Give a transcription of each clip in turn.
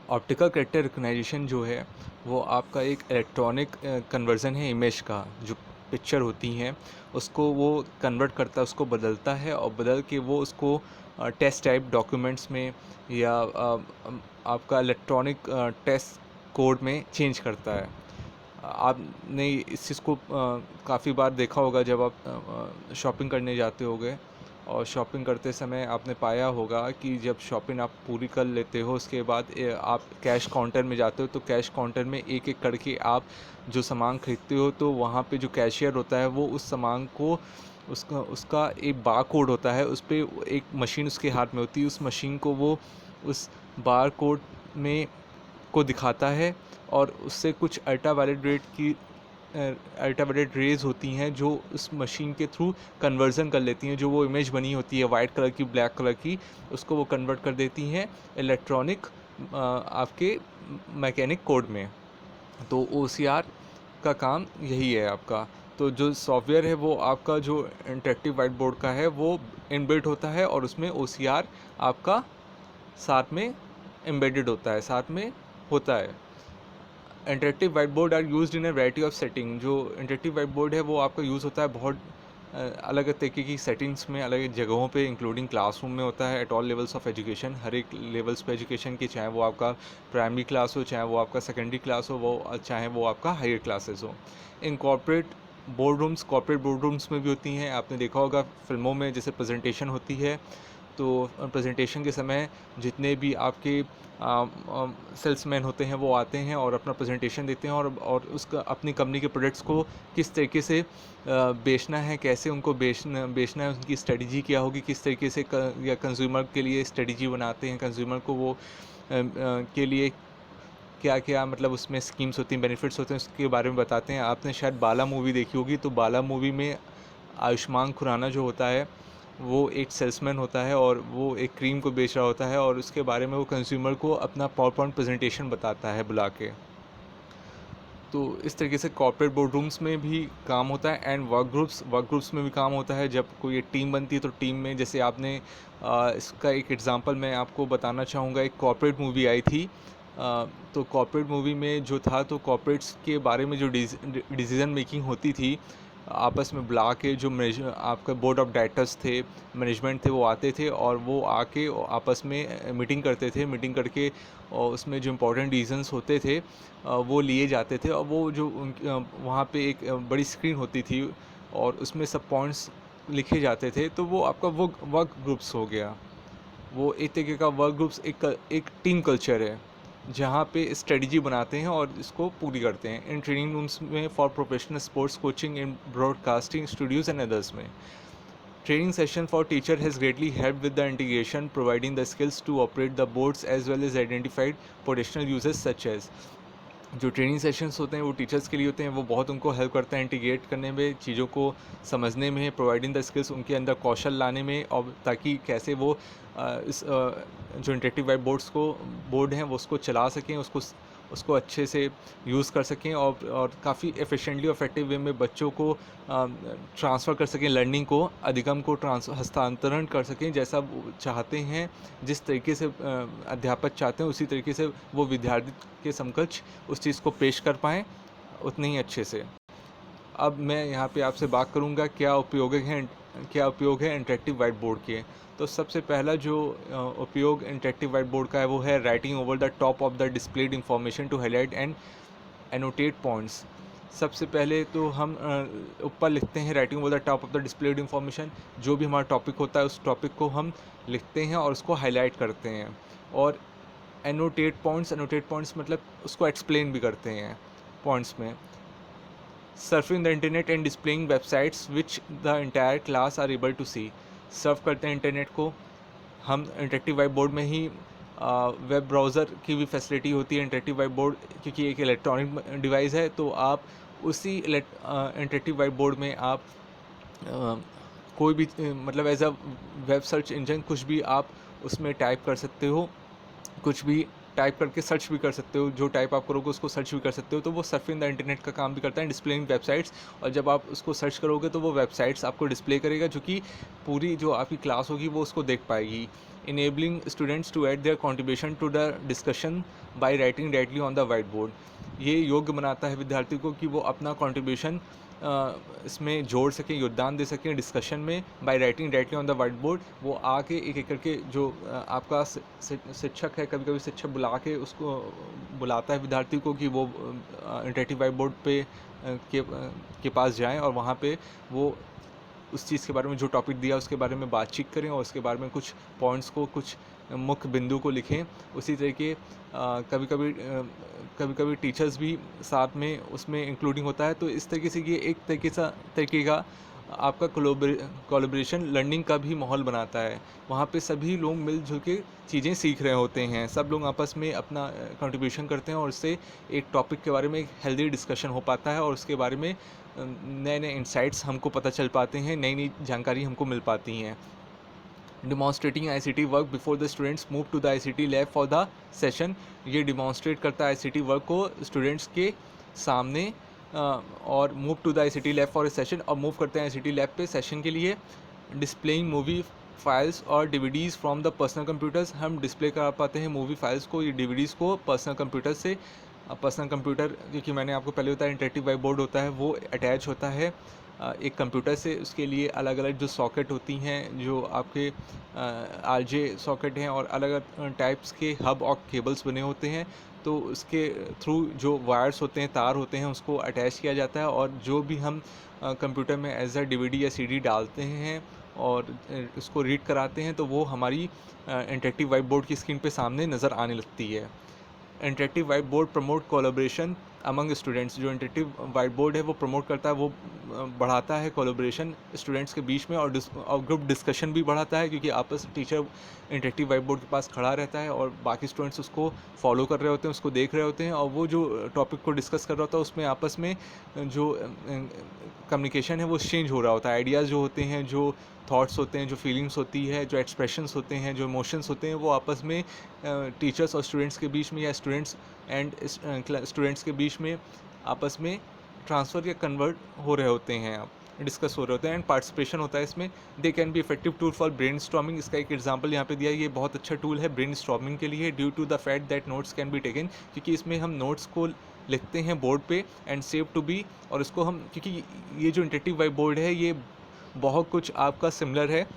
Optical character recognition जो है वो आपका एक इलेक्ट्रॉनिक कन्वर्ज़न है इमेज का। जो पिक्चर होती हैं उसको वो कन्वर्ट करता है, उसको बदलता है और बदल के वो उसको टेस्ट टाइप डॉक्यूमेंट्स में या आपका इलेक्ट्रॉनिक टेस्ट कोड में चेंज करता है। आपने इस चीज़ को काफ़ी बार देखा होगा जब आप शॉपिंग करने जाते होगे और शॉपिंग करते समय आपने पाया होगा कि जब शॉपिंग आप पूरी कर लेते हो उसके बाद आप कैश काउंटर में जाते हो तो कैश काउंटर में एक एक करके आप जो सामान खरीदते हो तो वहाँ पे जो कैशियर होता है वो उस सामान को उसका उसका एक बार कोड होता है, उस पर एक मशीन उसके हाथ में होती है, उस मशीन को वो उस बार कोड में को दिखाता है और उससे कुछ अल्ट्रावायलेट रेज़ होती हैं जो उस मशीन के थ्रू कन्वर्ज़न कर लेती हैं। जो वो इमेज बनी होती है वाइट कलर की, ब्लैक कलर की, उसको वो कन्वर्ट कर देती हैं इलेक्ट्रॉनिक आपके मैकेनिक कोड में। तो ओसीआर का काम यही है आपका। तो जो सॉफ्टवेयर है वो आपका जो इंटरेक्टिव वाइट बोर्ड का है वो इनबिल्ट होता है और उसमें ओसीआर आपका साथ में एम्बेडेड होता है, साथ में होता है। Interactive white board are used in a variety of setting. जो इंटरेक्टिव वाइट बोर्ड है वो आपका यूज़ होता है बहुत अलग तरीके की सेटिंग्स में, अलग जगहों पे, इंक्लूडिंग क्लासरूम में होता है at all levels of education. हर एक लेवल्स पे एजुकेशन के, चाहे वो आपका प्राइमरी क्लास हो, चाहे वो आपका सेकेंडरी क्लास हो, वो चाहे वो आपका हायर क्लासेस हो। इन कॉर्पोरेट बोर्ड रूम्स में भी होती हैं। आपने देखा होगा फिल्मों में जैसे प्रेजेंटेशन होती है तो प्रेजेंटेशन के समय जितने भी आपके सेल्समैन होते हैं वो आते हैं और अपना प्रेजेंटेशन देते हैं और उसका अपनी कंपनी के प्रोडक्ट्स को किस तरीके से बेचना है, कैसे उनको बेचना है, उनकी स्ट्रेटजी क्या होगी, किस तरीके से या कंज्यूमर के लिए स्ट्रेटजी बनाते हैं, कंज्यूमर को वो के लिए क्या क्या मतलब उसमें स्कीम्स होती हैं, बेनिफिट्स होते हैं, उसके बारे में बताते हैं। आपने शायद बाला मूवी देखी होगी, तो बाला मूवी में आयुष्मान खुराना जो होता है वो एक सेल्समैन होता है और वो एक क्रीम को बेच रहा होता है और उसके बारे में वो कंज्यूमर को अपना पावर पॉइंट प्रेजेंटेशन बताता है बुला के। तो इस तरीके से कॉर्पोरेट बोर्ड रूम्स में भी काम होता है एंड वर्क ग्रुप्स में भी काम होता है। जब कोई एक टीम बनती है तो टीम में जैसे आपने इसका एक एग्जांपल मैं आपको बताना चाहूँगा। एक कॉर्पोरेट मूवी आई थी, तो कॉर्पोरेट मूवी में जो था तो कॉर्पोरेट्स के बारे में जो डिसीज़न मेकिंग होती थी आपस में बुला के, जो आपका बोर्ड ऑफ डायरेक्टर्स थे, मैनेजमेंट थे, वो आते थे और वो आके आपस में मीटिंग करते थे। मीटिंग करके और उसमें जो इम्पोर्टेंट डिसीजंस होते थे वो लिए जाते थे और वो जो वहाँ पे एक बड़ी स्क्रीन होती थी और उसमें सब पॉइंट्स लिखे जाते थे। तो वो आपका वो वर्क ग्रुप्स हो गया। वो एक तरीके का वर्क ग्रुप्स एक टीम कल्चर है जहाँ पे स्ट्रेटजी बनाते हैं और इसको पूरी करते हैं। इन ट्रेनिंग रूम्स में for professional sports coaching in broadcasting studios and others में training session for teacher has greatly helped with the integration, providing the skills to operate the boards as well as identified potential users such as। जो training sessions होते हैं वो teachers के लिए होते हैं, वो बहुत उनको हेल्प करते हैं इंटीग्रेट करने में, चीज़ों को समझने में, प्रोवाइडिंग द स्किल्स, उनके अंदर कौशल लाने में, और ताकि कैसे वो जो इंटरेक्टिव वाइट बोर्ड हैं वो उसको चला सकें, उसको अच्छे से यूज़ कर सकें और काफ़ी एफिशिएंटली और इफेक्टिव वे में बच्चों को ट्रांसफ़र कर सकें, लर्निंग को, अधिगम को हस्तांतरण कर सकें, जैसा वो चाहते हैं, जिस तरीके से अध्यापक चाहते हैं उसी तरीके से वो विद्यार्थी के समकक्ष उस चीज़ को पेश कर पाएँ उतने ही अच्छे से। अब मैं यहाँ पे आपसे बात करूँगा क्या उपयोग है इंटरेक्टिव वाइट बोर्ड के। तो सबसे पहला जो उपयोग इंटरेक्टिव वाइट बोर्ड का है वो है writing over the top of the displayed information to highlight and annotate points. सबसे पहले तो हम ऊपर लिखते हैं writing over the top of the displayed information. जो भी हमारा टॉपिक होता है उस टॉपिक को हम लिखते हैं और उसको हाईलाइट करते हैं। और एनोटेट पॉइंट्स मतलब उसको एक्सप्लेन भी करते हैं पॉइंट्स में। Surfing the internet and displaying websites which the entire class are able to see. Surf करते हैं इंटरनेट को हम इंटरेक्टिव वाइट बोर्ड में ही। वेब ब्राउज़र की भी फैसिलिटी होती है इंटरेक्टिव वाइट बोर्ड, क्योंकि एक इलेक्ट्रॉनिक डिवाइस है तो आप उसी इंटरेक्टिव वाइट बोर्ड में आप कोई भी मतलब as a web search engine कुछ भी आप उसमें टाइप कर सकते हो, कुछ भी टाइप करके सर्च भी कर सकते हो, जो टाइप आप करोगे उसको सर्च भी कर सकते हो, तो वो सर्फिंग द इंटरनेट का काम भी करता है, डिस्प्लेइंग वेबसाइट्स। और जब आप उसको सर्च करोगे तो वो वेबसाइट्स आपको डिस्प्ले करेगा, जो कि पूरी जो आपकी क्लास होगी वो उसको देख पाएगी। Enabling students to add their contribution to the discussion by writing directly on the white board. ये योग्य बनाता है विद्यार्थी को कि वो अपना कॉन्ट्रीब्यूशन इसमें जोड़ सकें, योगदान दे सकें डिस्कशन में, bye writing directly on the white board. वो आके एक एक करके जो आपका शिक्षक है, कभी कभी शिक्षक बुला के उसको बुलाता है विद्यार्थी को कि वो इंटरेक्टिव वाइट बोर्ड पे के पास जाएं और वहाँ पे वो उस चीज़ के बारे में, जो टॉपिक दिया उसके बारे में बातचीत करें और उसके बारे में कुछ पॉइंट्स को, कुछ मुख्य बिंदु को लिखें। उसी तरीके कभी कभी टीचर्स भी साथ में उसमें इंक्लूडिंग होता है। तो इस तरीके से ये एक तरीके का आपका कोलैबोरेशन लर्निंग का भी माहौल बनाता है। वहाँ पे सभी लोग मिलजुल के चीज़ें सीख रहे होते हैं, सब लोग आपस में अपना कंट्रीब्यूशन करते हैं और उससे एक टॉपिक के बारे में एक हेल्दी डिस्कशन हो पाता है और उसके बारे में नए नए इंसाइट्स हमको पता चल पाते हैं, नई नई जानकारी हमको मिल पाती हैं। Demonstrating ICT work before the students move to the ICT lab for the session. ये डिमॉन्स्ट्रेट करता है ICT वर्क को स्टूडेंट्स के सामने और move to the ICT lab for a session, और मूव करते हैं ICT लैब पे सेशन के लिए। डिस्प्लेइंग मूवी फाइल्स और DVDs from the personal computers. हम डिस्प्ले करा पाते हैं मूवी फाइल्स को, ये DVDs को पर्सनल कंप्यूटर से। पर्सनल कंप्यूटर, क्योंकि मैंने आपको पहले बताया इंटरेक्टिव वाइट बोर्ड होता है, वो अटैच होता है एक कंप्यूटर से। उसके लिए अलग अलग जो सॉकेट होती हैं, जो आपके RJ सॉकेट हैं, और अलग अलग टाइप्स के हब और केबल्स बने होते हैं। तो उसके थ्रू जो वायर्स होते हैं, तार होते हैं, उसको अटैच किया जाता है, और जो भी हम कंप्यूटर में एज अ DVD या CD डालते हैं और उसको रीड कराते हैं, तो वो हमारी इंटरेक्टिव वाइट बोर्ड की स्क्रीन पे सामने नज़र आने लगती है। Interactive white board promote collaboration among students. जो इंटरेक्टिव वाइट बोर्ड है वो प्रमोट करता है, वो बढ़ाता है कोलैबोरेशन स्टूडेंट्स के बीच में, और ग्रुप डिस्कशन भी बढ़ाता है, क्योंकि आपस टीचर इंटरेक्टिव वाइट बोर्ड के पास खड़ा रहता है और बाकी स्टूडेंट्स उसको फॉलो कर रहे होते हैं, उसको देख रहे होते हैं, और वो जो टॉपिक को डिस्कस कर रहा होता है उसमें आपस में जो कम्युनिकेशन है वो एक्सचेंज हो रहा होता है। आइडियाज़ जो होते हैं, जो थॉट्स होते हैं, जो फीलिंग्स होती है, जो एक्सप्रेशंस होते हैं, जो इमोशंस होते हैं, वो आपस में टीचर्स और स्टूडेंट्स के बीच में, या स्टूडेंट्स एंड स्टूडेंट्स के बीच में आपस में ट्रांसफ़र या कन्वर्ट हो रहे होते हैं, डिस्कस हो रहे होते हैं, एंड पार्टिसिपेशन होता है इसमें। They can be effective tool for brain storming. इसका एक एग्जांपल यहाँ पे दिया है, ये बहुत अच्छा टूल है ब्रेन स्टॉर्मिंग के लिए, due to the fact that notes can be taken, क्योंकि इसमें हम नोट्स को लिखते हैं बोर्ड पे एंड सेव टू बी, और इसको हम, क्योंकि ये जो इंटरेक्टिव वाइट बोर्ड है ये बहुत कुछ आपका सिमिलर है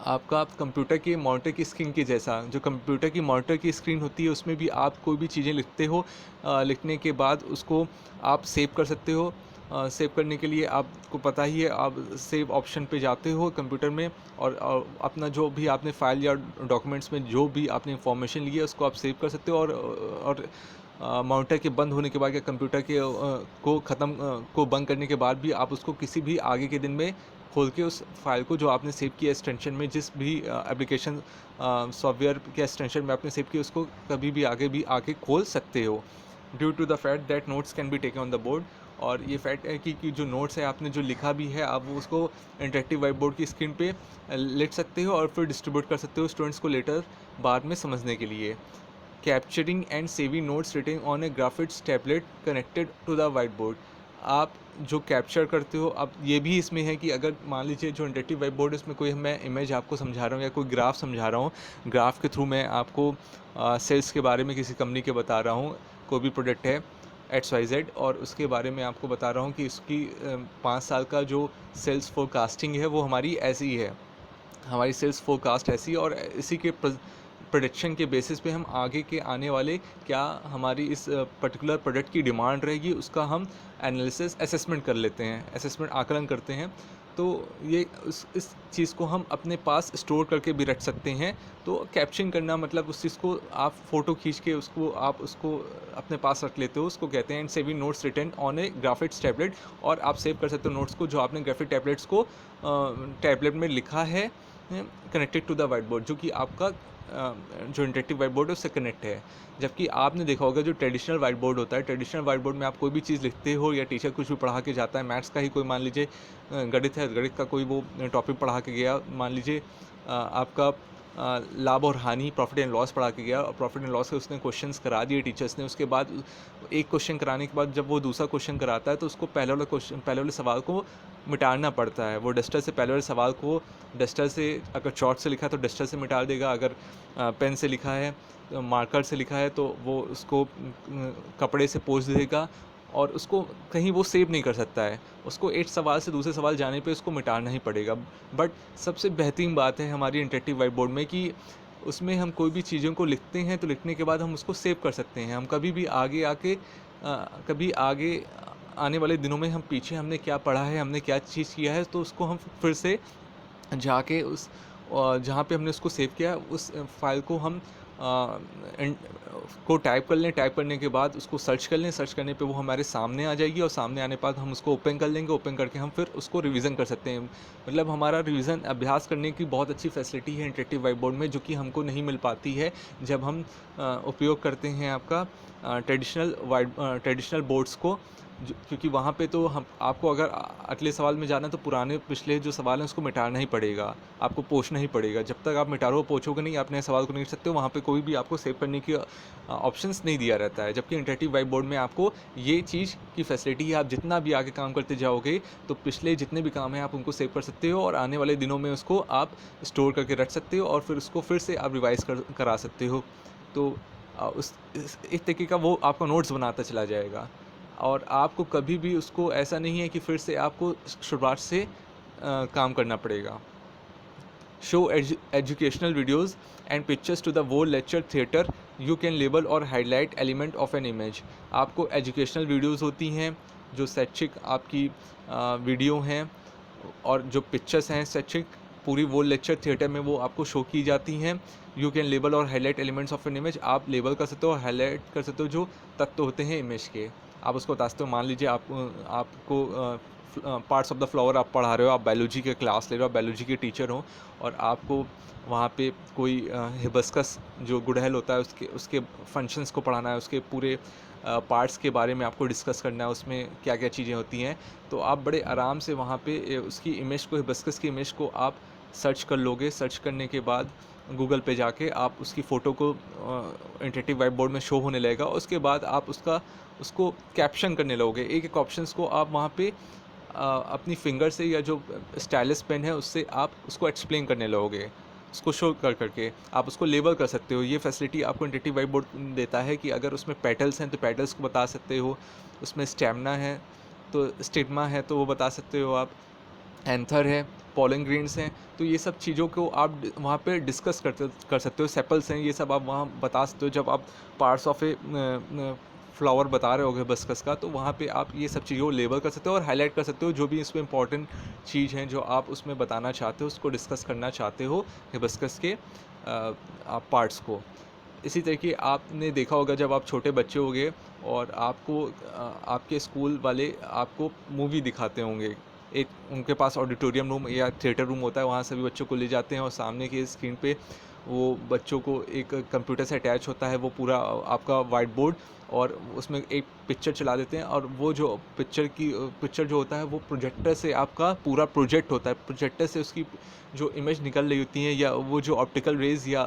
आपका कंप्यूटर के मॉनिटर की स्क्रीन के जैसा। जो कंप्यूटर की मॉनिटर की स्क्रीन होती है उसमें भी आप कोई भी चीज़ें लिखते हो, लिखने के बाद उसको आप सेव कर सकते हो। सेव करने के लिए आपको पता ही है, आप सेव ऑप्शन पे जाते हो कंप्यूटर में, और अपना जो भी आपने फाइल या डॉक्यूमेंट्स में जो भी आपने इंफॉर्मेशन ली है उसको आप सेव कर सकते हो, और मॉनिटर के बंद होने के बाद या कंप्यूटर के को बंद करने के बाद भी आप उसको किसी भी आगे के दिन में खोल के उस फाइल को जो आपने सेव किया एक्सटेंशन में, जिस भी एप्लीकेशन सॉफ्टवेयर के एक्सटेंशन में आपने सेव किया, उसको कभी भी आगे खोल सकते हो। Due to the fact that notes can be taken on the board. और ये फैक्ट है कि जो नोट्स है आपने जो लिखा भी है, आप वो उसको इंटरेक्टिव वाइट बोर्ड की स्क्रीन पे लिख सकते हो और फिर डिस्ट्रीब्यूट कर सकते हो स्टूडेंट्स को लेटर बाद में समझने के लिए। Capturing and saving notes written on a graphics tablet connected to the white board. आप जो कैप्चर करते हो, अब ये भी इसमें है कि अगर मान लीजिए जो इंटरेक्टिव वाइट बोर्ड है इसमें कोई मैं इमेज आपको समझा रहा हूँ या कोई ग्राफ समझा रहा हूँ, ग्राफ के थ्रू मैं आपको सेल्स के बारे में किसी कंपनी के बता रहा हूँ, कोई भी प्रोडक्ट है XYZ, और उसके बारे में आपको बता रहा हूँ कि इसकी 5 साल का जो सेल्स फोरकास्टिंग है वो हमारी ऐसी है, हमारी सेल्स फोरकास्ट ऐसी है, और इसी के प्रोडक्शन के बेसिस पे हम आगे के आने वाले क्या हमारी इस पर्टिकुलर प्रोडक्ट की डिमांड रहेगी, उसका हम एनालिसिस असेसमेंट कर लेते हैं, असेसमेंट आकलन करते हैं। तो ये इस चीज़ को हम अपने पास स्टोर करके भी रख सकते हैं। तो कैप्चरिंग करना मतलब उस चीज़ को आप फ़ोटो खींच के आप उसको अपने पास रख लेते हो, उसको कहते हैं and saving notes written on a graphics tablet. और आप सेव कर सकते हो नोट्स को जो आपने ग्राफिक टैबलेट्स को टैबलेट में लिखा है connected to the white board, जो कि आपका जो इंटरेक्टिव वाइट बोर्ड है उससे कनेक्ट है। जबकि आपने देखा होगा जो ट्रेडिशनल वाइट बोर्ड होता है, ट्रेडिशनल वाइट बोर्ड में आप कोई भी चीज़ लिखते हो या टीचर कुछ भी पढ़ा के जाता है, मैथ्स का ही कोई मान लीजिए गणित है, गणित का कोई वो टॉपिक पढ़ा के गया, मान लीजिए आपका लाभ और हानि, प्रॉफिट एंड लॉस पढ़ा के गया, और प्रॉफिट एंड लॉस के उसने क्वेश्चंस करा दिए टीचर्स ने। उसके बाद एक क्वेश्चन कराने के बाद जब वो दूसरा क्वेश्चन कराता है तो उसको पहले वाले सवाल को मिटाना पड़ता है। वो डस्टर से पहले वाले सवाल को डस्टर से, अगर चॉक से लिखा है तो डस्टर से मिटा देगा, अगर पेन से लिखा है, मार्कर से लिखा है तो वो उसको कपड़े से पोंछ देगा, और उसको कहीं वो सेव नहीं कर सकता है। उसको एक सवाल से दूसरे सवाल जाने पे उसको मिटाना ही पड़ेगा। बट सबसे बेहतरीन बात है हमारी इंटरेक्टिव वाइट बोर्ड में कि उसमें हम कोई भी चीज़ों को लिखते हैं तो लिखने के बाद हम उसको सेव कर सकते हैं। हम कभी भी कभी आगे आने वाले दिनों में हम पीछे हमने क्या पढ़ा है, हमने क्या चीज़ किया है, तो उसको हम फिर से जाके जहाँ पे हमने उसको सेव किया है उस फाइल को हम को टाइप कर लें। टाइप करने के बाद उसको सर्च कर लें। सर्च करने पे वो हमारे सामने आ जाएगी, और सामने आने के बाद हम उसको ओपन कर लेंगे। ओपन करके हम फिर उसको रिवीजन कर सकते हैं। मतलब हमारा रिवीजन अभ्यास करने की बहुत अच्छी फैसिलिटी है इंटरेक्टिव वाइट बोर्ड में, जो कि हमको नहीं मिल पाती है जब हम उपयोग करते हैं आपका ट्रेडिशनल बोर्ड्स को। क्योंकि वहाँ पे तो हम आपको अगर अगले सवाल में जाना है तो पुराने पिछले जो सवाल हैं उसको मिटाना ही पड़ेगा, आपको पोंछना ही पड़ेगा। जब तक आप मिटा रहे हो, पोंछोगे नहीं, आप नए सवाल को नहीं कर सकते हो। वहाँ पे कोई भी आपको सेव करने की ऑप्शंस नहीं दिया रहता है। जबकि इंटरेक्टिव वाइट बोर्ड में आपको ये चीज़ की फैसिलिटी है। आप जितना भी आगे काम करते जाओगे तो पिछले जितने भी काम हैं आप उनको सेव कर सकते हो, और आने वाले दिनों में उसको आप स्टोर करके रख सकते हो, और फिर उसको फिर से आप रिवाइज़ करा सकते हो। तो इस तरीके का वो आपका नोट्स बनाता चला जाएगा, और आपको कभी भी उसको ऐसा नहीं है कि फिर से आपको शुरुआत से काम करना पड़ेगा। Show educational videos and pictures to the whole lecture theatre, you can label और highlight element of an image. आपको एजुकेशनल वीडियोज़ होती हैं जो शैक्षिक आपकी वीडियो हैं, और जो पिक्चर्स हैं शैक्षिक पूरी वोल लेक्चर थिएटर में वो आपको शो की जाती हैं। यू कैन लेबल और highlight elements of an image. आप लेबल कर सकते हो और हाईलाइट कर सकते हो जो तत्व होते हैं इमेज के। आप उसको बता सकते हो। मान लीजिए आपको पार्ट्स ऑफ द फ्लावर आप पढ़ा रहे हो, आप बायोलॉजी के क्लास ले रहे हो, आप बायोलॉजी के टीचर हो, और आपको वहाँ पे कोई हिबिस्कस जो गुड़हल होता है उसके उसके फंक्शंस को पढ़ाना है, उसके पूरे पार्ट्स के बारे में आपको डिस्कस करना है, उसमें क्या क्या चीज़ें होती हैं। तो आप बड़े आराम से वहाँ पे उसकी इमेज को, हिबिस्कस की इमेज को आप सर्च कर लोगे। सर्च करने के बाद गूगल पे जाके आप उसकी फ़ोटो को इंटरेक्टिव वाइट बोर्ड में शो होने लगेगा। उसके बाद आप उसको कैप्शन करने लगोगे। एक एक ऑप्शंस को आप वहाँ पे अपनी फिंगर से या जो स्टाइलस पेन है उससे आप उसको एक्सप्लेन करने लगोगे। उसको शो कर करके आप उसको लेबल कर सकते हो। ये फैसिलिटी आपको इंटरेक्टिव वाइट बोर्ड देता है कि अगर उसमें पेटल्स हैं तो पेटल्स को बता सकते हो, उसमें स्टेमिना है तो स्टिग्मा है तो वो बता सकते हो आप, एंथर है, पोलन ग्रेन्स हैं, तो ये सब चीज़ों को आप वहाँ पे डिस्कस कर सकते हो। सेपल्स हैं, ये सब आप वहाँ बता सकते हो। जब आप पार्ट्स ऑफ ए फ्लावर बता रहे होगे हिबिस्कस का, तो वहाँ पे आप ये सब चीज़ों को लेबल कर सकते हो और हाईलाइट कर सकते हो। जो भी इसमें इंपॉर्टेंट चीज़ हैं जो आप उसमें बताना चाहते हो, उसको डिस्कस करना चाहते हो हिबिस्कस के आप पार्ट्स को। इसी तरीके आपने देखा होगा जब आप छोटे बच्चे होंगे और आपके स्कूल वाले आपको मूवी दिखाते होंगे। एक उनके पास ऑडिटोरियम रूम या थिएटर रूम होता है, वहाँ सभी बच्चों को ले जाते हैं और सामने की स्क्रीन पे वो बच्चों को एक कंप्यूटर से अटैच होता है वो पूरा आपका वाइट बोर्ड, और उसमें एक पिक्चर चला देते हैं, और वो जो पिक्चर जो होता है वो प्रोजेक्टर से आपका पूरा प्रोजेक्ट होता है। प्रोजेक्टर से उसकी जो इमेज निकल रही होती है या वो जो ऑप्टिकल रेज या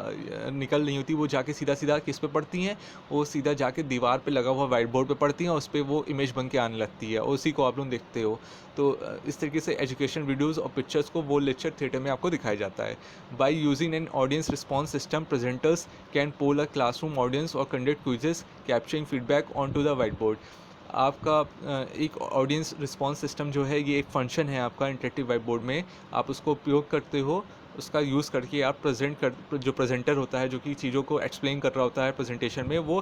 निकल रही होती है वो जाके सीधा किस पे पड़ती हैं, वो सीधा जाके दीवार पे लगा हुआ वाइट बोर्ड पे पड़ती हैं, और उस पर वो इमेज बन के आने लगती है, और उसी को आप लोग देखते हो। तो इस तरीके से एजुकेशन वीडियोज़ और पिक्चर्स को वो लेक्चर थिएटर में आपको दिखाया जाता है। By using an audience response system, presenters can poll a classroom audience और conduct quizzes capturing feedback on to the white board. आपका एक ऑडियंस रिस्पॉन्स सिस्टम जो है ये एक फंक्शन है आपका इंटरेक्टिव वाइट बोर्ड में। आप उसको उपयोग करते हो, उसका यूज़ करके आप जो प्रेजेंटर होता है जो कि चीज़ों को एक्सप्लेन कर रहा होता है प्रेजेंटेशन में, वो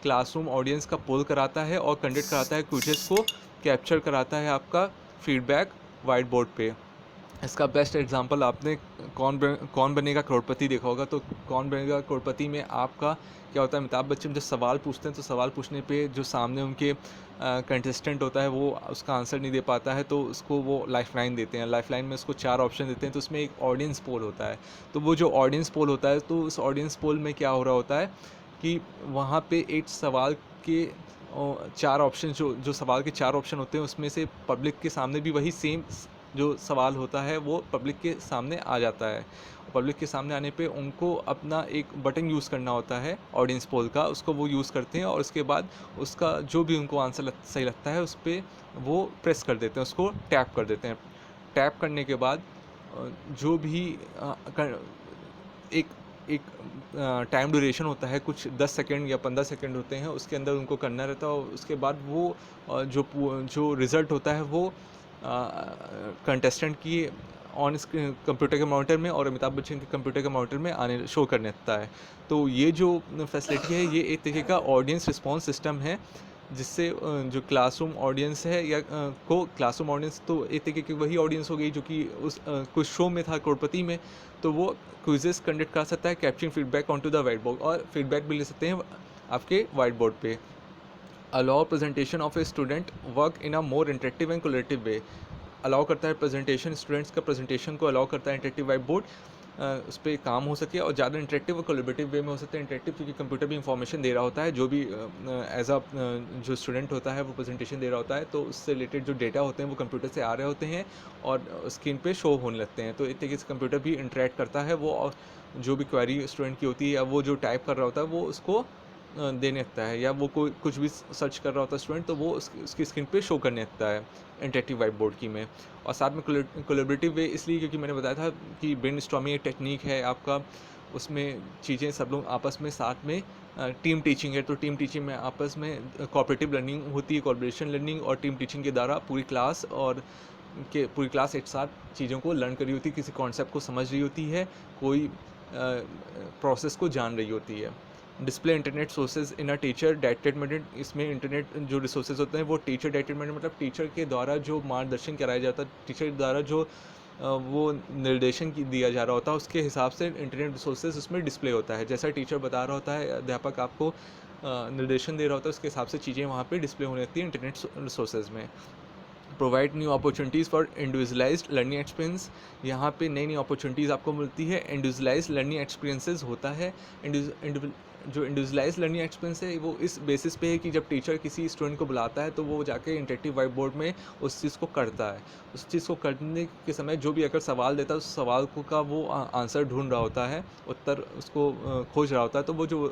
क्लासरूम ऑडियंस का पोल कराता है और कंडक्ट कराता है, क्विजेस को कैप्चर कराता है आपका फीडबैक वाइट बोर्ड पे। इसका बेस्ट एग्जांपल आपने कौन बनेगा करोड़पति देखा होगा। तो कौन बनेगा करोड़पति में आपका क्या होता है, अमिताभ बच्चन जब सवाल पूछते हैं तो सवाल पूछने पे जो सामने उनके कंटेस्टेंट होता है वो उसका आंसर नहीं दे पाता है, तो उसको वो लाइफलाइन देते हैं। लाइफलाइन में उसको 4 ऑप्शन देते हैं, तो उसमें एक ऑडियंस पोल होता है। तो वो जो ऑडियंस पोल होता है, तो उस ऑडियंस पोल में क्या हो रहा होता है कि वहाँ पे एक सवाल के 4 ऑप्शन जो सवाल के 4 ऑप्शन होते हैं उसमें से पब्लिक के सामने भी वही सेम जो सवाल होता है वो पब्लिक के सामने आ जाता है। पब्लिक के सामने आने पे उनको अपना एक बटन यूज़ करना होता है ऑडियंस पोल का, उसको वो यूज़ करते हैं और उसके बाद उसका जो भी उनको आंसर सही लगता है उस पर वो प्रेस कर देते हैं, उसको टैप कर देते हैं। टैप करने के बाद जो भी एक एक टाइम ड्यूरेशन होता है, कुछ 10 सेकंड या 15 सेकंड होते हैं, उसके अंदर उनको करना रहता है और उसके बाद वो जो रिज़ल्ट होता है वो कंटेस्टेंट की ऑन स्क्रीन कंप्यूटर के मॉनिटर में और अमिताभ बच्चन के कंप्यूटर के मॉनिटर में आने शो करने लगता है। तो ये जो फैसिलिटी है ये एक तरीके का ऑडियंस रिस्पॉन्स सिस्टम है, जिससे जो क्लासरूम ऑडियंस है या को क्लासरूम ऑडियंस तो एक तरीके की वही ऑडियंस हो गई जो कि उस कुछ शो में था करोड़पति में, तो वो क्विजेस कंडक्ट कर सकता है, capturing feedback on to the white board, और फीडबैक भी ले सकते हैं आपके वाइट बोर्ड पे। Allow presentation of a student work in a more interactive and collaborative way, allow करता है प्रेजेंटेशन, स्टूडेंट्स का प्रेजेंटेशन को अलाउ करता है इंटरेक्टिव वाइट बोर्ड उस पर काम हो सके और ज़्यादा इंटरेक्टिव और कोलेबरेटिव वे में हो सकता है। इंटरेक्टिव क्योंकि कंप्यूटर भी इंफॉर्मेशन दे रहा होता है, जो भी एज अ जो स्टूडेंट होता है वो प्रेजेंटेशन दे रहा होता है, तो उससे रिलेटेड जो डेटा होते हैं वो कंप्यूटर से आ रहे होते हैं और स्क्रीन पे शो होने लगते हैं। तो एक तरीके से कंप्यूटर भी इंटरेक्ट करता है वो, और जो भी क्वेरी स्टूडेंट की होती है या वो जो टाइप कर रहा होता है वो उसको देने लगता है, या वो कोई कुछ भी सर्च कर रहा होता है स्टूडेंट तो वो उसकी स्क्रीन पे शो करने लगता है इंटरेक्टिव वाइट बोर्ड की में। और साथ में कोलेबरेटिव वे इसलिए क्योंकि मैंने बताया था कि ब्रेनस्टॉर्मिंग एक टेक्निक है आपका, उसमें चीज़ें सब लोग आपस में साथ में टीम टीचिंग है, तो टीम टीचिंग में आपस में कोऑपरेटिव लर्निंग होती है, कोऑपरेशन लर्निंग, और टीम टीचिंग के द्वारा पूरी क्लास एक साथ चीज़ों को लर्न कर रही होती है, किसी कॉन्सेप्ट को समझ रही होती है, कोई प्रोसेस को जान रही होती है। Display internet sources in a teacher directed method, इसमें इंटरनेट जो रिसोर्सेज होते हैं वो टीचर डायरेक्टेड मेथड मतलब टीचर के द्वारा जो मार्गदर्शन कराया जाता है, टीचर के द्वारा जो वो निर्देशन दिया जा रहा होता है उसके हिसाब से इंटरनेट रिसोर्सेज उसमें डिस्प्ले होता है। जैसा टीचर बता रहा होता है, अध्यापक आपको निर्देशन दे रहा होता है, उसके हिसाब से चीज़ें वहाँ पे डिस्प्ले होने लगती है इंटरनेट रिसोर्सेज में। Provide new opportunities for individualised learning experience, यहाँ पे नई नई अपॉर्चुनिटीज़ आपको मिलती है। इंडिविजुअलाइज्ड लर्निंग एक्सपीरियंसेस होता है, जो इंडिविजुअलाइज्ड लर्निंग एक्सपीरियंस है वो इस बेसिस पे है कि जब टीचर किसी स्टूडेंट को बुलाता है तो वो जाके इंटरेक्टिव वाइट बोर्ड में उस चीज़ को करता है। उस चीज़ को करने के समय जो भी अगर सवाल देता है उस सवाल का वो आंसर ढूंढ रहा होता है, उत्तर उसको खोज रहा होता है, तो वो जो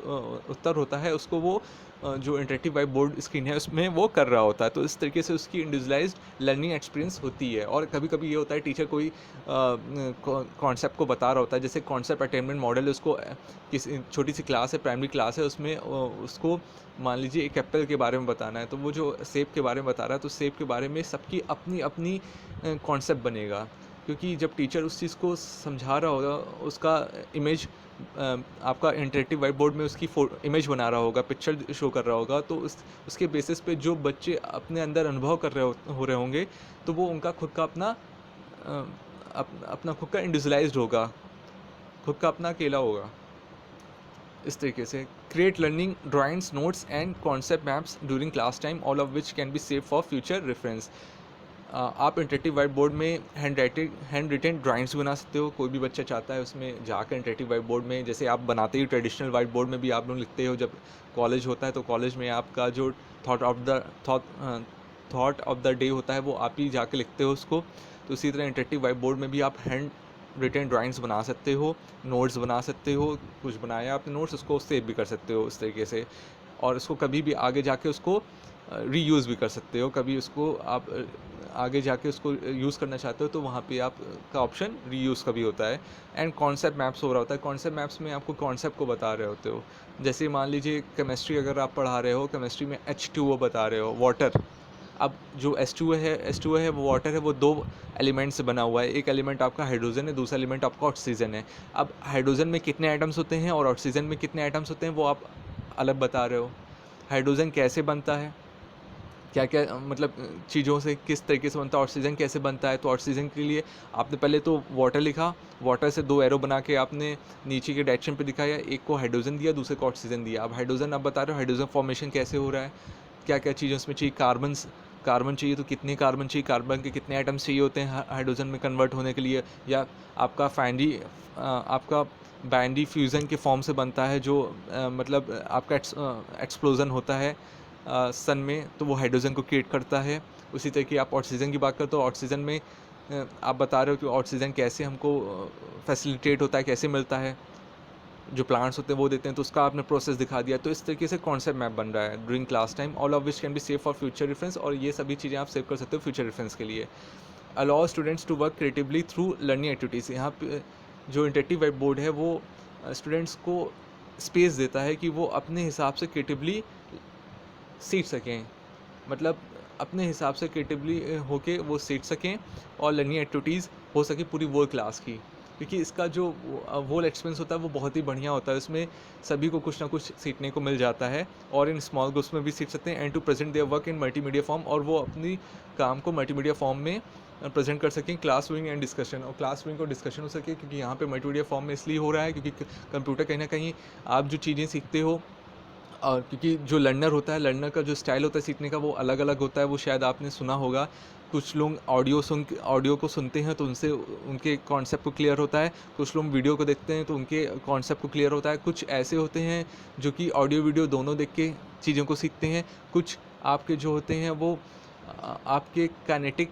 उत्तर होता है उसको वो जो इंटरेक्टिव वाइट बोर्ड स्क्रीन है उसमें वो कर रहा होता है। तो इस तरीके से उसकी इंडिविजुअलाइज्ड लर्निंग एक्सपीरियंस होती है। और कभी कभी ये होता है टीचर कोई कॉन्सेप्ट को बता रहा होता है, जैसे कॉन्सेप्ट अटेनमेंट मॉडल है, उसको किसी छोटी सी क्लास है, प्राइमरी क्लास है, उसमें उसको मान लीजिए एक एप्पल के बारे में बताना है, तो वो जो सेब के बारे में बता रहा है तो सेब के बारे में सबकी अपनी अपनी कॉन्सेप्ट बनेगा, क्योंकि जब टीचर उस चीज़ को समझा रहा होगा उसका इमेज आपका इंटरेक्टिव वाइट बोर्ड में उसकी इमेज बना रहा होगा, पिक्चर शो कर रहा होगा, तो उसके बेसिस पे जो बच्चे अपने अंदर अनुभव कर रहे हो रहे होंगे तो वो उनका खुद का अपना खुद का इंडिविजुअलाइज्ड होगा, खुद का अपना अकेला होगा। इस तरीके से create learning drawings, notes and concept maps during class time, all of which can be save for future reference. आप इंटरेक्टिव वाइट बोर्ड में हैंड रिटेन ड्राइंग्स बना सकते हो। कोई भी बच्चा चाहता है उसमें जाकर इंटरेक्टिव वाइट बोर्ड में, जैसे आप बनाते ही ट्रेडिशनल वाइट बोर्ड में भी आप लोग लिखते हो, जब कॉलेज होता है तो कॉलेज में आपका जो थॉट ऑफ द डे होता है वो आप ही जाके लिखते हो उसको, तो इसी तरह इंटरेक्टिव वाइट बोर्ड में भी आप हैंड रिटेन ड्राइंग्स बना सकते हो, नोट्स बना सकते हो, कुछ बनाया आपने नोट्स उसको सेव भी कर सकते हो इस तरीके से, और उसको कभी भी आगे जाके उसको रीयूज़ भी कर सकते हो। कभी उसको आप आगे जाके उसको यूज़ करना चाहते हो तो वहाँ पे आप का ऑप्शन रीयूज़ का भी होता है। एंड कॉन्सेप्ट मैप्स हो रहा होता है, कॉन्सेप्ट मैप्स में आपको कॉन्सेप्ट को बता रहे होते हो। जैसे मान लीजिए केमिस्ट्री अगर आप पढ़ा रहे हो, केमिस्ट्री में H2O बता रहे हो, वाटर। अब जो H2O है वो वाटर है, वो दो एलिमेंट से बना हुआ है, एक एलिमेंट आपका हाइड्रोजन है, दूसरा एलिमेंट आपका ऑक्सीजन है। अब हाइड्रोजन में कितने एटम्स होते हैं और ऑक्सीजन में कितने एटम्स होते हैं वो आप अलग बता रहे हो। हाइड्रोजन कैसे बनता है, क्या क्या मतलब चीज़ों से किस तरीके से बनता है, ऑक्सीजन कैसे बनता है, तो ऑक्सीजन के लिए आपने पहले तो वाटर लिखा, वाटर से दो एरो बना के आपने नीचे के डायरेक्शन पे दिखाया, एक को हाइड्रोजन दिया, दूसरे को ऑक्सीजन दिया। अब हाइड्रोजन आप बता रहे हो हाइड्रोजन फॉर्मेशन कैसे हो रहा है, क्या क्या चीज़ें उसमें चाहिए, कार्बन चाहिए तो कितने कार्बन चाहिए, कार्बन के कितने एटम्स चाहिए होते हैं हाइड्रोजन में कन्वर्ट होने के लिए, या आपका आपका बाइनरी फ्यूज़न के फॉर्म से बनता है जो मतलब आपका एक्सप्लोज़न होता है सन में, तो वो हाइड्रोजन को क्रिएट करता है। उसी तरह की आप ऑक्सीजन की बात करते हो, ऑक्सीजन में आप बता रहे हो कि ऑक्सीजन कैसे हमको फैसिलिटेट होता है, कैसे मिलता है, जो प्लांट्स होते हैं वो देते हैं, तो उसका आपने प्रोसेस दिखा दिया। तो इस तरीके से कॉन्सेप्ट मैप बन रहा है during class time, all of which can be save for future reference, और ये सभी चीज़ें आप सेव कर सकते हो फ्यूचर रेफरेंस के लिए। Allow students to work creatively through learning activities. यहाँ पे जो इंटरेक्टिव वाइट बोर्ड है वो स्टूडेंट्स को स्पेस देता है कि वो अपने हिसाब से क्रिएटिवली सीख सकें, मतलब अपने हिसाब से क्रिएटिवली होके वो सीख सकें, और लर्निंग एक्टिविटीज़ हो सके पूरी वर्ल्ड क्लास की, क्योंकि इसका जो होल एक्सपीरियंस होता है वो बहुत ही बढ़िया होता है। उसमें सभी को कुछ ना कुछ सीखने को मिल जाता है, और इन स्मॉल ग्रुप्स में भी सीख सकते हैं, and to present their work in multimedia form, और वो अपनी काम को मल्टीमीडिया फॉर्म में प्रेजेंट कर सकें, क्लास रूमिंग एंड डिस्कशन, और क्लास रूमिंग और डिस्कशन हो सके, क्योंकि यहाँ पे मल्टीमीडिया फॉर्म में इसलिए हो रहा है क्योंकि कंप्यूटर कहीं ना कहीं आप जो चीज़ें सीखते हो, और क्योंकि जो लर्नर होता है, लर्नर का जो स्टाइल होता है सीखने का वो अलग अलग होता है, वो शायद आपने सुना होगा। कुछ लोग ऑडियो को सुनते हैं तो उनसे उनके कॉन्सेप्ट को क्लियर होता है, कुछ लोग वीडियो को देखते हैं तो उनके कॉन्सेप्ट को क्लियर होता है, कुछ ऐसे होते हैं जो कि ऑडियो वीडियो दोनों देख के चीज़ों को सीखते हैं, कुछ आपके जो होते हैं वो आपके काइनेटिक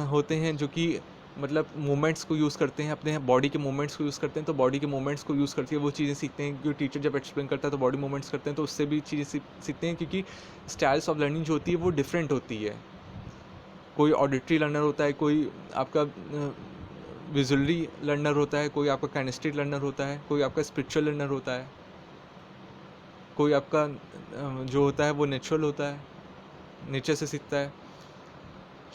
होते हैं, जो कि मतलब मूवमेंट्स को यूज़ करते हैं, अपने बॉडी के मूवमेंट्स को यूज़ करते हैं, तो बॉडी के मूवमेंट्स को यूज़ करके वो चीज़ें सीखते हैं, क्योंकि टीचर जब एक्सप्लेन करता है तो बॉडी मूवमेंट्स करते हैं, तो उससे भी चीज़ें सीखते हैं, क्योंकि स्टाइल्स ऑफ लर्निंग जो होती है वो डिफरेंट होती है। कोई ऑडिटरी लर्नर होता है, कोई आपका विजुअली लर्नर होता है, कोई आपका काइनेस्टिक लर्नर होता है, कोई आपका स्पिरिचुअल लर्नर होता है, कोई आपका जो होता है वो नेचुरल होता है, नेचर से सीखता है।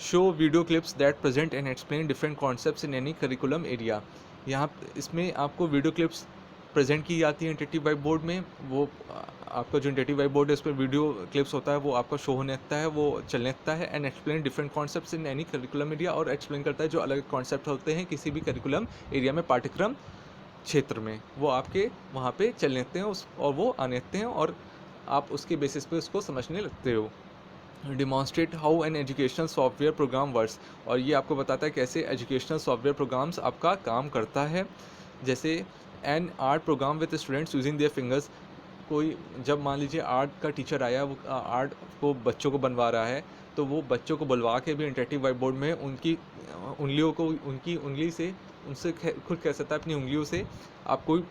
Show video clips that present and explain different concepts in any curriculum area. यहाँ इसमें आपको वीडियो क्लिप्स प्रेजेंट की जाती है इंटरेक्टिव वाइट बोर्ड में, वो आपका जो इंटरेक्टिव वाइट बोर्ड है उस पर वीडियो क्लिप्स होता है, वो आपका शो होने लगता है, वो चलने लगता है, and explain different concepts in any curriculum area, और एक्सप्लेन करता है जो अलग कॉन्सेप्ट होते हैं किसी भी करिकुलम एरिया में, पाठ्यक्रम क्षेत्र में, वो आपके वहाँ पे चलने लगते हैं और वो आने लगते हैं, और आप उसके बेसिस पे उसको समझने लगते हो। Demonstrate how an educational software program works, और ये आपको बताता है कैसे एजुकेशनल सॉफ्टवेयर प्रोग्राम्स आपका काम करता है। जैसे an art program with students using their fingers, कोई जब मान लीजिए आर्ट का टीचर आया, वो आर्ट को बच्चों को बनवा रहा है, तो वो बच्चों को बुलवा के भी इंटरेक्टिव वाइट बोर्ड में उनकी उंगलियों को, उनकी उंगली से उनसे खुद कह सकता है अपनी उंगलियों से आप कोई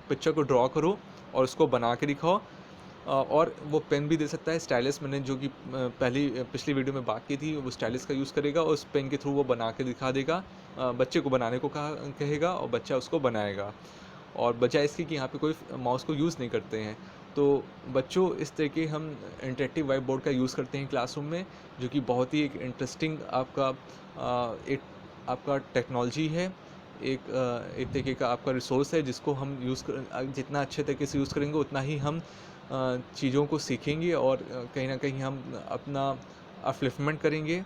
पिक्चर को ड्रॉ करो और उसको बना के दिखाओ, और वो पेन भी दे सकता है, स्टाइलिस मैंने जो कि पिछली वीडियो में बात की थी, वो स्टाइलिस का यूज़ करेगा और उस पेन के थ्रू वो बना के दिखा देगा, बच्चे को बनाने को कहेगा और बच्चा उसको बनाएगा, और बजाय इसके कि यहाँ पे कोई माउस को यूज़ नहीं करते हैं। तो बच्चों इस तरह के हम इंटरेक्टिव वाइट बोर्ड का यूज़ करते हैं क्लासरूम में, जो कि बहुत ही एक इंटरेस्टिंग एक आपका टेक्नोलॉजी है, एक तरीके का आपका रिसोर्स है, जिसको हम जितना अच्छे तरीके से यूज़ करेंगे उतना ही हम चीज़ों को सीखेंगे, और कहीं ना कहीं हम अपना अपलिफ्टमेंट करेंगे,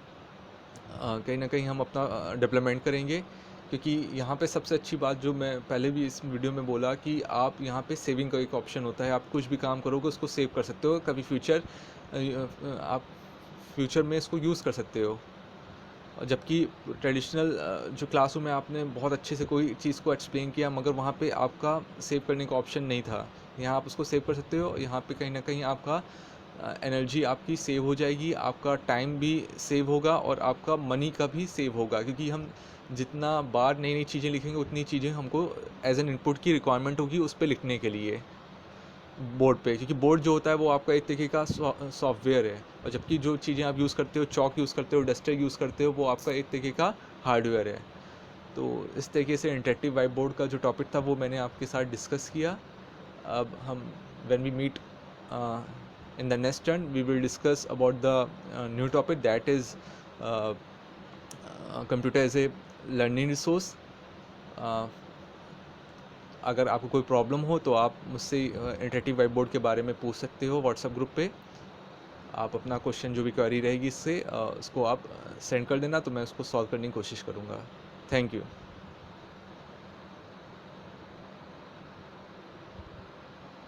कहीं ना कहीं हम अपना डेवलपमेंट करेंगे, क्योंकि यहाँ पे सबसे अच्छी बात जो मैं पहले भी इस वीडियो में बोला कि आप यहाँ पे सेविंग का एक ऑप्शन होता है, आप कुछ भी काम करोगे उसको सेव कर सकते हो, कभी आप फ्यूचर में इसको यूज़ कर सकते हो। जबकि ट्रेडिशनल जो क्लासरूम में आपने बहुत अच्छे से कोई चीज़ को एक्सप्लेन किया, मगर वहाँ पे आपका सेव करने का ऑप्शन नहीं था, यहाँ आप उसको सेव कर सकते हो। यहाँ पे कहीं ना कहीं आपका एनर्जी आपकी सेव हो जाएगी, आपका टाइम भी सेव होगा, और आपका मनी का भी सेव होगा, क्योंकि हम जितना बार नई नई चीज़ें लिखेंगे उतनी चीज़ें हमको एज एन इनपुट की रिक्वायरमेंट होगी उस पर लिखने के लिए बोर्ड पे, क्योंकि बोर्ड जो होता है वो आपका एक तरीके का सॉफ्टवेयर है, और जबकि जो चीज़ें आप यूज़ करते हो, चॉक यूज़ करते हो, डस्टर यूज़ करते हो, वो आपका एक तरीके का हार्डवेयर है। तो इस तरीके से इंटरेक्टिव वाइट बोर्ड का जो टॉपिक था वो मैंने आपके साथ डिस्कस किया। अब हम when we meet in the next turn we will discuss about the new topic, that is computer as a learning resource. अगर आपको कोई प्रॉब्लम हो तो आप मुझसे इंटरेक्टिव वाइट बोर्ड के बारे में पूछ सकते हो व्हाट्सएप ग्रुप पे। आप अपना क्वेश्चन जो भी क्वेरी रहेगी इससे उसको आप सेंड कर देना, तो मैं उसको सॉल्व करने की कोशिश करूँगा। Thank you.